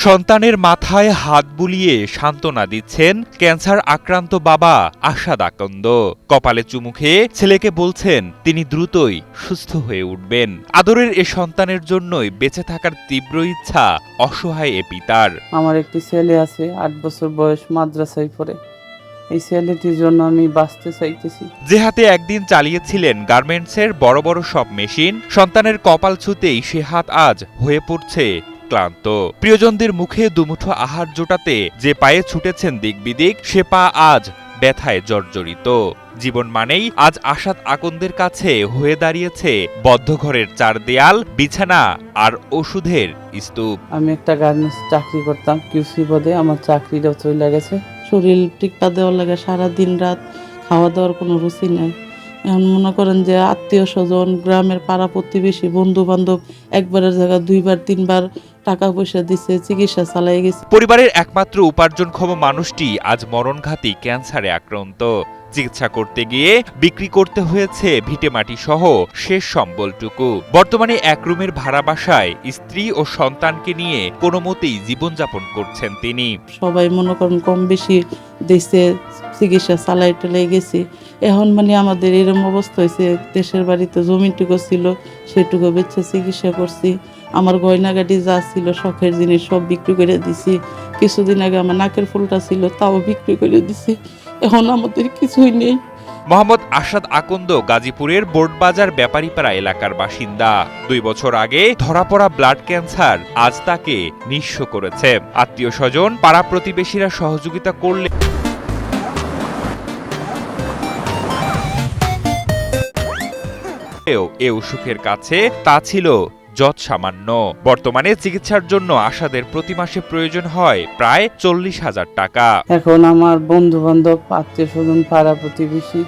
সন্তানের মাথায় হাত বুলিয়ে সান্ত্বনা দিচ্ছেন ক্যান্সার আক্রান্ত বাবা আশাদ আকন্দ। কপালে চুমু খেয়ে ছেলেকে বলছেন তিনি দ্রুতই সুস্থ হয়ে উঠবেন। আদরের এ সন্তানের জন্যই বেঁচে থাকার তীব্র ইচ্ছা অসহায় এ পিতার। আমার একটি ছেলে আছে, ৮ বছর বয়স, মাদ্রাসায় পড়ে। এই ছেলেটির জন্য আমি বাঁচতে চাইতেছি। যে হাতে একদিন চালিয়েছিলেন গার্মেন্টসের বড় বড় সব মেশিন, সন্তানের কপাল ছুঁতেই সে হাত আজ হয়ে পড়ছে ক্লান্ত। প্রিয়জনদের মুখে দুমুঠো আহার জোটাতে যে পায়ে ছুটেছেন দিক বিদিক, সে পা আজ ব্যথায় জর্জরিত। জীবন মানেই আজ আশাদ আকন্দের কাছে হয়ে দাঁড়িয়েছে বদ্ধ ঘরের ৪ দেয়াল, বিছানা আর ওষুধের স্তূপ। আমি একটা গার্মেন্টস চাকরি করতাম কিউসি পদে, আমার চাকরিটাও চলে গেছে। শরীর টিকা দেওয়ার লাগে, সারা দিন রাত খাওয়া দাওয়ার কোনো রুচি নাই। এখন মনে করেন যে আত্মীয় স্বজন, গ্রামের পাড়া প্রতিবেশী, বন্ধু বান্ধব একবারের জায়গায় ২বার ৩বার টাকা পয়সা দিছে, চিকিৎসা চালাই গেছে। পরিবারের একমাত্র উপার্জনক্ষম মানুষটি আজ মরণঘাতী ক্যান্সারে আক্রান্ত। চিকিৎসা করতে গিয়ে বিক্রি করতে হয়েছে ভিটেমাটি সহ শেষ সম্বলটুকু। বর্তমানে এক রুমের ভাড়া বাসায় স্ত্রী ও সন্তানকে নিয়ে কোনো মতেই জীবনযাপন করছেন তিনি। সবাই মনে করেন কম বেশি দেশে চিকিৎসা চালাই টালাই গেছি। এখন মানে আমাদের এরকম অবস্থা হয়েছে, দেশের বাড়িতে জমিটুকু ছিল সেটুকু বেচে চিকিৎসা করছি। আমার গয়নাগাটি যা ছিল, শখের জিনিস সব বিক্রি করে দিছি। কিছুদিন আগে আমার নাকের ফুলটা ছিল, তাও বিক্রি করে দিছি। এখন আমাদের কিছুই নেই। মোহাম্মদ আশাদ আকন্দ গাজীপুরের বোর্ডবাজার ব্যাপারীপাড়া এলাকার বাসিন্দা। ২ বছর আগে ধরা পড়া ব্লাড ক্যান্সার আজ তাকে নিঃস্ব করেছে। আত্মীয় স্বজন, পাড়া প্রতিবেশীরা সহযোগিতা করলে এ অসুখের কাছে তা ছিল যৎ সামান্য। বর্তমানে চিকিৎসার জন্য আশাদের প্রতি মাসে প্রয়োজন হয় প্রায় ৪০,০০০ টাকা। এখন আমার বন্ধু বান্ধব, আত্মীয় স্বজন, পাড়া প্রতিবেশী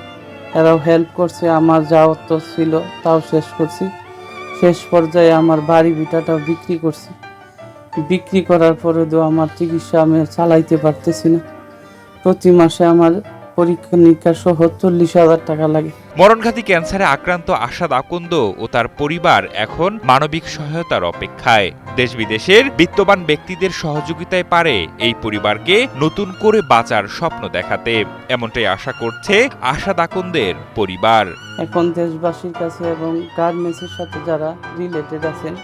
এরাও হেল্প করছে। আমার যা অর্থ ছিল তাও শেষ করছি। শেষ পর্যায়ে আমার বাড়ি ভিটাটাও বিক্রি করছি। বিক্রি করার পরে তো আমার চিকিৎসা আমি চালাইতে পারতেছি না। প্রতি মাসে আমার পরীক্ষা নিরীক্ষা সহ ৪০,০০০ টাকা লাগে। মরণঘাতী ক্যান্সারে আক্রান্ত আশাদ আকন্দ ও তার পরিবার এখন মানবিক সহায়তার অপেক্ষায়। দেশ বিদেশের বিত্তবান ব্যক্তিদের সহযোগিতায় পারে এই পরিবারকে নতুন করে বাঁচার স্বপ্ন দেখাতে, এমনটাই আশা করছে আশাদ আকন্দের পরিবার। এখন দেশবাসীর কাছে এবং গার্মেন্টসের সাথে যারা রিলেটেড আছেন,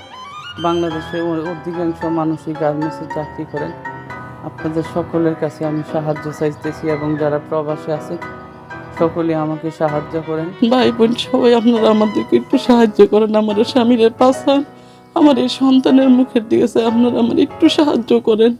বাংলাদেশের অধিকাংশ মানুষই গার্মেন্টসে চাকরি করেন, আপনাদের সকলের কাছে আমি সাহায্য চাইতেছি এবং যারা প্রবাসে আছে সকলে আমাকে সাহায্য করেন। ভাই বোন সবাই আপনারা আমাদেরকে একটু সাহায্য করেন। আমার স্বামীর পাশান, আমার এই সন্তানের মুখের দিকে আপনারা আমার একটু সাহায্য করেন।